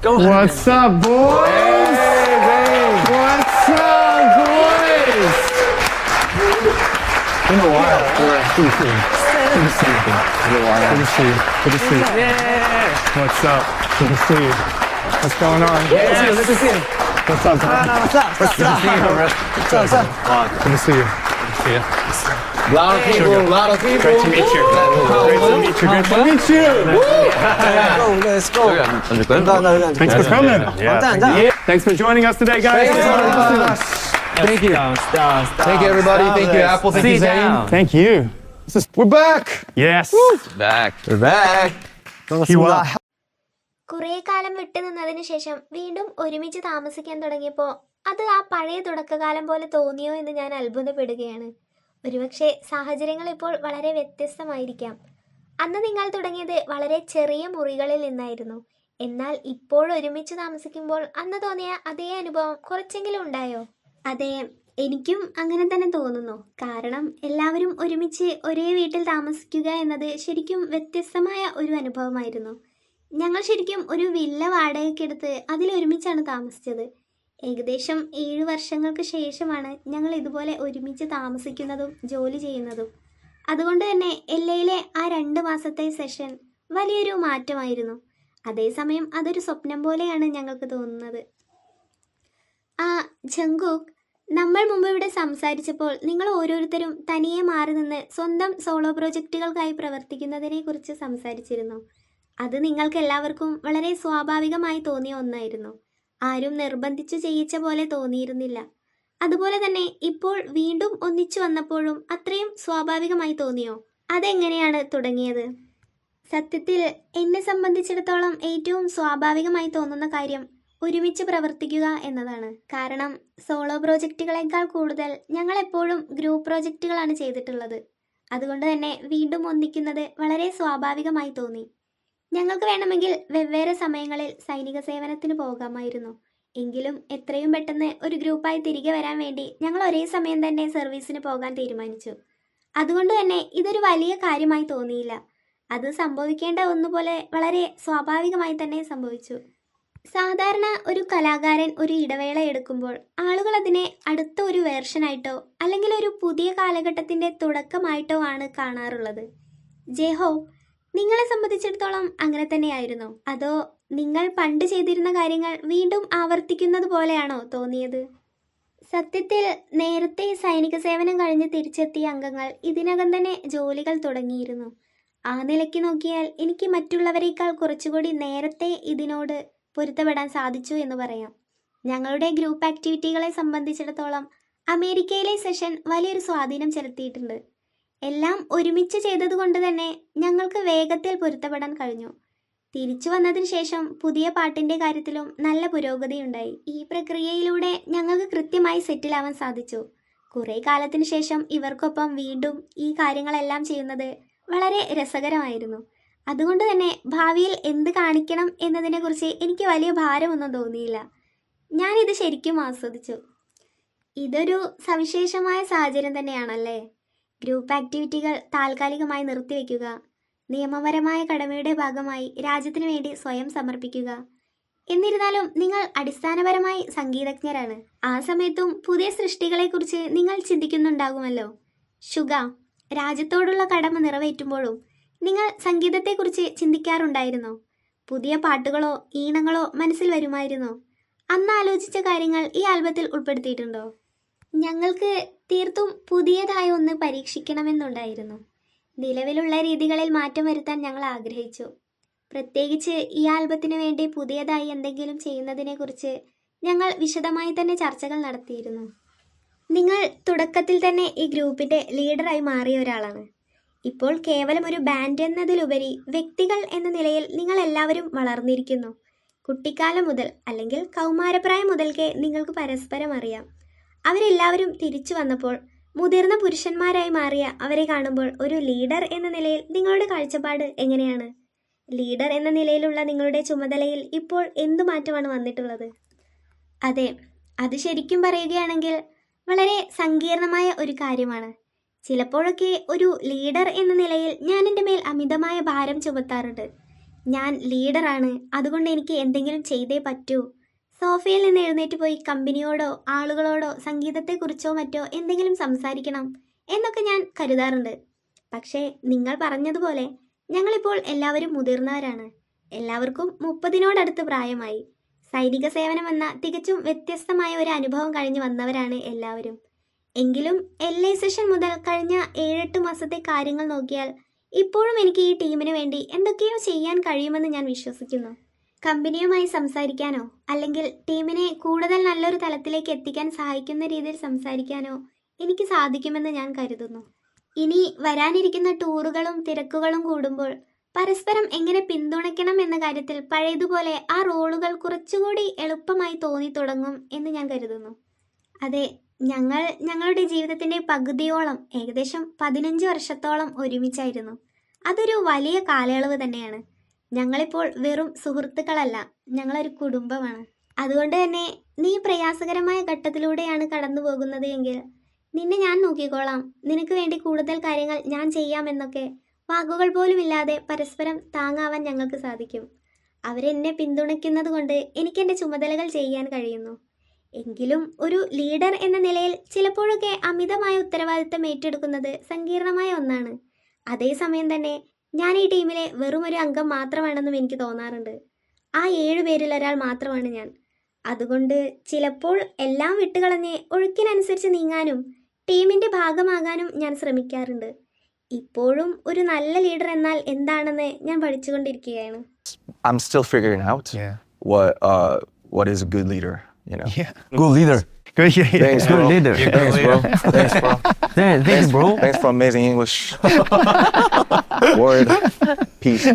Go on. What's up, boys? What's up, boys? Been a while. Good to see you. Good to see you. Good to see you. Good to see you. Yeah. What's up? Good to see you. What's going on? Let's see him. What's up, bro? What's up? What's up? What's up? Good to see you. Good to see you. Lot of people. Great to meet you. Great to meet you. Great to meet you. Let's go. Thanks for coming. Yeah. Thanks for joining us today, guys. Thank you. Thank you, everybody. Thank you, Apple. Thank you, Zane. Thank you. We're back. Yes. Back. We're back. കുറേ കാലം വിട്ടുനിന്നതിന് ശേഷം വീണ്ടും ഒരുമിച്ച് താമസിക്കാൻ തുടങ്ങിയപ്പോൾ അത് ആ പഴയ തുടക്കകാലം പോലെ തോന്നിയോ എന്ന് ഞാൻ അത്ഭുതപ്പെടുകയാണ്. ഒരുപക്ഷെ സാഹചര്യങ്ങൾ ഇപ്പോൾ വളരെ വ്യത്യസ്തമായിരിക്കാം. അന്ന് നിങ്ങൾ തുടങ്ങിയത് വളരെ ചെറിയ മുറികളിൽ നിന്നായിരുന്നു. എന്നാൽ ഇപ്പോൾ ഒരുമിച്ച് താമസിക്കുമ്പോൾ അന്ന് തോന്നിയ അതേ അനുഭവം കുറച്ചെങ്കിലും ഉണ്ടായോ? അതെ, എനിക്കും അങ്ങനെ തന്നെ തോന്നുന്നു. കാരണം എല്ലാവരും ഒരുമിച്ച് ഒരേ വീട്ടിൽ താമസിക്കുക എന്നത് ശരിക്കും വ്യത്യസ്തമായ ഒരു അനുഭവമായിരുന്നു. ഞങ്ങൾ ശരിക്കും ഒരു വില്ല വാടകയ്ക്കെടുത്ത് അതിലൊരുമിച്ചാണ് താമസിച്ചത്. ഏകദേശം 7 വർഷങ്ങൾക്ക് ശേഷമാണ് ഞങ്ങൾ ഇതുപോലെ ഒരുമിച്ച് താമസിക്കുന്നതും ജോലി ചെയ്യുന്നതും. അതുകൊണ്ട് തന്നെ LAയിലെ ആ 2 മാസത്തെ സെഷൻ വലിയൊരു മാറ്റമായിരുന്നു. അതേസമയം അതൊരു സ്വപ്നം പോലെയാണ് ഞങ്ങൾക്ക് തോന്നുന്നത്. ജങ്കുക്ക്, നമ്മൾ മുമ്പ് ഇവിടെ സംസാരിച്ചപ്പോൾ നിങ്ങൾ ഓരോരുത്തരും തനിയെ മാറി നിന്ന് സ്വന്തം സോളോ പ്രോജക്റ്റുകൾക്കായി പ്രവർത്തിക്കുന്നതിനെ കുറിച്ച് സംസാരിച്ചിരുന്നു. അത് നിങ്ങൾക്ക് എല്ലാവർക്കും വളരെ സ്വാഭാവികമായി തോന്നിയ ഒന്നായിരുന്നു. ആരും നിർബന്ധിച്ചു ചെയ്യിച്ച പോലെ തോന്നിയിരുന്നില്ല. അതുപോലെ തന്നെ ഇപ്പോൾ വീണ്ടും ഒന്നിച്ചു വന്നപ്പോഴും അത്രയും സ്വാഭാവികമായി തോന്നിയോ? അതെങ്ങനെയാണ് തുടങ്ങിയത്? സത്യത്തിൽ എന്നെ സംബന്ധിച്ചിടത്തോളം ഏറ്റവും സ്വാഭാവികമായി തോന്നുന്ന കാര്യം ഒരുമിച്ച് പ്രവർത്തിക്കുക എന്നതാണ്. കാരണം സോളോ പ്രോജക്റ്റുകളെക്കാൾ കൂടുതൽ ഞങ്ങൾ എപ്പോഴും ഗ്രൂപ്പ് പ്രോജക്റ്റുകളാണ് ചെയ്തിട്ടുള്ളത്. അതുകൊണ്ട് തന്നെ വീണ്ടും ഒന്നിക്കുന്നത് വളരെ സ്വാഭാവികമായി തോന്നി. ഞങ്ങൾക്ക് വേണമെങ്കിൽ വെവ്വേറെ സമയങ്ങളിൽ സൈനിക സേവനത്തിന് പോകാമായിരുന്നു. എങ്കിലും എത്രയും പെട്ടെന്ന് ഒരു ഗ്രൂപ്പായി തിരികെ വരാൻ വേണ്ടി ഞങ്ങൾ ഒരേ സമയം തന്നെ സർവീസിന് പോകാൻ തീരുമാനിച്ചു. അതുകൊണ്ട് തന്നെ ഇതൊരു വലിയ കാര്യമായി തോന്നിയില്ല. അത് സംഭവിക്കേണ്ട ഒന്നുപോലെ വളരെ സ്വാഭാവികമായി തന്നെ സംഭവിച്ചു. സാധാരണ ഒരു കലാകാരൻ ഒരു ഇടവേള എടുക്കുമ്പോൾ ആളുകൾ അതിനെ അടുത്ത ഒരു വേർഷനായിട്ടോ അല്ലെങ്കിൽ ഒരു പുതിയ കാലഘട്ടത്തിൻ്റെ തുടക്കമായിട്ടോ ആണ് കാണാറുള്ളത്. ജെഹോ, നിങ്ങളെ സംബന്ധിച്ചിടത്തോളം അങ്ങനെ തന്നെയായിരുന്നോ? അതോ നിങ്ങൾ പണ്ട് ചെയ്തിരുന്ന കാര്യങ്ങൾ വീണ്ടും ആവർത്തിക്കുന്നത് പോലെയാണോ തോന്നിയത്? സത്യത്തിൽ നേരത്തെ സൈനിക സേവനം കഴിഞ്ഞ് തിരിച്ചെത്തിയ അംഗങ്ങൾ ഇതിനകം തന്നെ ജോലികൾ തുടങ്ങിയിരുന്നു. ആ നിലയ്ക്ക് നോക്കിയാൽ എനിക്ക് മറ്റുള്ളവരെക്കാൾ കുറച്ചുകൂടി നേരത്തെ ഇതിനോട് പൊരുത്തപ്പെടാൻ സാധിച്ചു എന്ന് പറയാം. ഞങ്ങളുടെ ഗ്രൂപ്പ് ആക്ടിവിറ്റികളെ സംബന്ധിച്ചിടത്തോളം അമേരിക്കയിലെ സെഷൻ വലിയൊരു സ്വാധീനം ചെലുത്തിയിട്ടുണ്ട്. എല്ലാം ഒരുമിച്ച് ചെയ്തതുകൊണ്ട് തന്നെ ഞങ്ങൾക്ക് വേഗത്തിൽ പൊരുത്തപ്പെടാൻ കഴിഞ്ഞു. തിരിച്ചു വന്നതിന് ശേഷം പുതിയ പാട്ടിൻ്റെ കാര്യത്തിലും നല്ല പുരോഗതിയുണ്ടായി. ഈ പ്രക്രിയയിലൂടെ ഞങ്ങൾക്ക് കൃത്യമായി സെറ്റിലാവാൻ സാധിച്ചു. കുറേ കാലത്തിന് ശേഷം ഇവർക്കൊപ്പം വീണ്ടും ഈ കാര്യങ്ങളെല്ലാം ചെയ്യുന്നത് വളരെ രസകരമായിരുന്നു. അതുകൊണ്ട് തന്നെ ഭാവിയിൽ എന്ത് കാണിക്കണം എന്നതിനെക്കുറിച്ച് എനിക്ക് വലിയ ഭാരമൊന്നും തോന്നിയില്ല. ഞാനിത് ശരിക്കും ആസ്വദിച്ചു. ഇതൊരു സവിശേഷമായ സാഹചര്യം തന്നെയാണല്ലേ? ഗ്രൂപ്പ് ആക്ടിവിറ്റികൾ താൽക്കാലികമായി നിർത്തിവെക്കുക, നിയമപരമായ കടമയുടെ ഭാഗമായി രാജ്യത്തിനു വേണ്ടി സ്വയം സമർപ്പിക്കുക. എന്നിരുന്നാലും നിങ്ങൾ അടിസ്ഥാനപരമായി സംഗീതജ്ഞരാണ്. ആ സമയത്തും പുതിയ സൃഷ്ടികളെക്കുറിച്ച് നിങ്ങൾ ചിന്തിക്കുന്നുണ്ടാകുമല്ലോ. ഷുഗ, രാജ്യത്തോടുള്ള കടമ നിറവേറ്റുമ്പോഴും നിങ്ങൾ സംഗീതത്തെക്കുറിച്ച് ചിന്തിക്കാറുണ്ടായിരുന്നോ? പുതിയ പാട്ടുകളോ ഈണങ്ങളോ മനസ്സിൽ വരുമായിരുന്നോ? അന്ന് ആലോചിച്ച കാര്യങ്ങൾ ഈ ആൽബത്തിൽ ഉൾപ്പെടുത്തിയിട്ടുണ്ടോ? ഞങ്ങൾക്ക് തീർത്തും പുതിയതായ ഒന്ന് പരീക്ഷിക്കണമെന്നുണ്ടായിരുന്നു. നിലവിലുള്ള രീതികളിൽ മാറ്റം വരുത്താൻ ഞങ്ങൾ ആഗ്രഹിച്ചു. പ്രത്യേകിച്ച് ഈ ആൽബത്തിന് വേണ്ടി പുതിയതായി എന്തെങ്കിലും ചെയ്യുന്നതിനെക്കുറിച്ച് ഞങ്ങൾ വിശദമായി തന്നെ ചർച്ചകൾ നടത്തിയിരുന്നു. നിങ്ങൾ തുടക്കത്തിൽ തന്നെ ഈ ഗ്രൂപ്പിൻ്റെ ലീഡറായി മാറിയ ഒരാളാണ്. ഇപ്പോൾ കേവലം ഒരു ബാൻഡ് എന്നതിലുപരി വ്യക്തികൾ എന്ന നിലയിൽ നിങ്ങൾ എല്ലാവരും വളർന്നിരിക്കുന്നു. കുട്ടിക്കാലം മുതൽ അല്ലെങ്കിൽ കൗമാരപ്രായം മുതൽക്കേ നിങ്ങൾക്ക് പരസ്പരം അറിയാം. അവരെല്ലാവരും തിരിച്ചു വന്നപ്പോൾ മുതിർന്ന പുരുഷന്മാരായി മാറിയ അവരെ കാണുമ്പോൾ ഒരു ലീഡർ എന്ന നിലയിൽ നിങ്ങളുടെ കാഴ്ചപ്പാട് എങ്ങനെയാണ്? ലീഡർ എന്ന നിലയിലുള്ള നിങ്ങളുടെ ചുമതലയിൽ ഇപ്പോൾ എന്തു മാറ്റമാണ് വന്നിട്ടുള്ളത്? അതെ, അത് ശരിക്കും പറയുകയാണെങ്കിൽ വളരെ സങ്കീർണമായ ഒരു കാര്യമാണ്. ചിലപ്പോഴൊക്കെ ഒരു ലീഡർ എന്ന നിലയിൽ ഞാൻ എൻ്റെ മേൽ അമിതമായ ഭാരം ചുമത്താറുണ്ട്. ഞാൻ ലീഡറാണ്, അതുകൊണ്ട് എനിക്ക് എന്തെങ്കിലും ചെയ്തേ പറ്റൂ. സോഫയിൽ നിന്ന് എഴുന്നേറ്റ് പോയി കമ്പനിയോടോ ആളുകളോടോ സംഗീതത്തെക്കുറിച്ചോ മറ്റോ എന്തെങ്കിലും സംസാരിക്കണം എന്നൊക്കെ ഞാൻ കരുതാറുണ്ട്. പക്ഷേ നിങ്ങൾ പറഞ്ഞതുപോലെ ഞങ്ങളിപ്പോൾ എല്ലാവരും മുതിർന്നവരാണ്. എല്ലാവർക്കും 30-നോടടുത്ത് പ്രായമായി. സൈനിക സേവനം എന്ന തികച്ചും വ്യത്യസ്തമായ ഒരു അനുഭവം കഴിഞ്ഞ് വന്നവരാണ് എല്ലാവരും. എങ്കിലും LA സെഷൻ മുതൽ കഴിഞ്ഞ 7-8 മാസത്തെ കാര്യങ്ങൾ നോക്കിയാൽ ഇപ്പോഴും എനിക്ക് ഈ ടീമിന് വേണ്ടി എന്തൊക്കെയോ ചെയ്യാൻ കഴിയുമെന്ന് ഞാൻ വിശ്വസിക്കുന്നു. കമ്പനിയുമായി സംസാരിക്കാനോ അല്ലെങ്കിൽ ടീമിനെ കൂടുതൽ നല്ലൊരു തലത്തിലേക്ക് എത്തിക്കാൻ സഹായിക്കുന്ന രീതിയിൽ സംസാരിക്കാനോ എനിക്ക് സാധിക്കുമെന്ന് ഞാൻ കരുതുന്നു. ഇനി വരാനിരിക്കുന്ന ടൂറുകളും തിരക്കുകളും കൂടുമ്പോൾ പരസ്പരം എങ്ങനെ പിന്തുണയ്ക്കണം എന്ന കാര്യത്തിൽ പഴയതുപോലെ ആ റോളുകൾ കുറച്ചുകൂടി എളുപ്പമായി തോന്നി തുടങ്ങും എന്ന് ഞാൻ കരുതുന്നു. അതെ, ഞങ്ങളുടെ ജീവിതത്തിൻ്റെ പകുതിയോളം, ഏകദേശം 15 വർഷത്തോളം ഒരുമിച്ചായിരുന്നു. അതൊരു വലിയ കാലയളവ് തന്നെയാണ്. ഞങ്ങളിപ്പോൾ വെറും സുഹൃത്തുക്കളല്ല, ഞങ്ങളൊരു കുടുംബമാണ്. അതുകൊണ്ട് തന്നെ നീ പ്രയാസകരമായ ഘട്ടത്തിലൂടെയാണ് കടന്നു പോകുന്നത് എങ്കിൽ നിന്നെ ഞാൻ നോക്കിക്കോളാം, നിനക്ക് വേണ്ടി കൂടുതൽ കാര്യങ്ങൾ ഞാൻ ചെയ്യാമെന്നൊക്കെ വാക്കുകൾ പോലുമില്ലാതെ പരസ്പരം താങ്ങാവാൻ ഞങ്ങൾക്ക് സാധിക്കും. അവരെന്നെ പിന്തുണയ്ക്കുന്നത് കൊണ്ട് എനിക്കെൻ്റെ ചുമതലകൾ ചെയ്യാൻ കഴിയുന്നു. എങ്കിലും ഒരു ലീഡർ എന്ന നിലയിൽ ചിലപ്പോഴൊക്കെ അമിതമായ ഉത്തരവാദിത്തം ഏറ്റെടുക്കുന്നത് സങ്കീർണമായ ഒന്നാണ്. അതേസമയം തന്നെ ഞാൻ ഈ ടീമിലെ വെറും ഒരു അംഗം മാത്രമാണെന്നും എനിക്ക് തോന്നാറുണ്ട്. ആ 7 പേരിൽ ഒരാൾ മാത്രമാണ് ഞാൻ. അതുകൊണ്ട് ചിലപ്പോൾ എല്ലാം വിട്ടുകളഞ്ഞ് ഒഴുക്കിനനുസരിച്ച് നീങ്ങാനും ടീമിൻ്റെ ഭാഗമാകാനും ഞാൻ ശ്രമിക്കാറുണ്ട്. ഇപ്പോഴും ഒരു നല്ല ലീഡർ എന്നാൽ എന്താണെന്ന് ഞാൻ പഠിച്ചുകൊണ്ടിരിക്കുകയാണ്. I'm still figuring out Yeah. what is a good leader, you know. Yeah. Good leader. Good, yeah, yeah. Thanks, Good bro. leader. Thanks, bro. Thanks, bro. Thanks, bro. Thanks for amazing English. Word. Peace.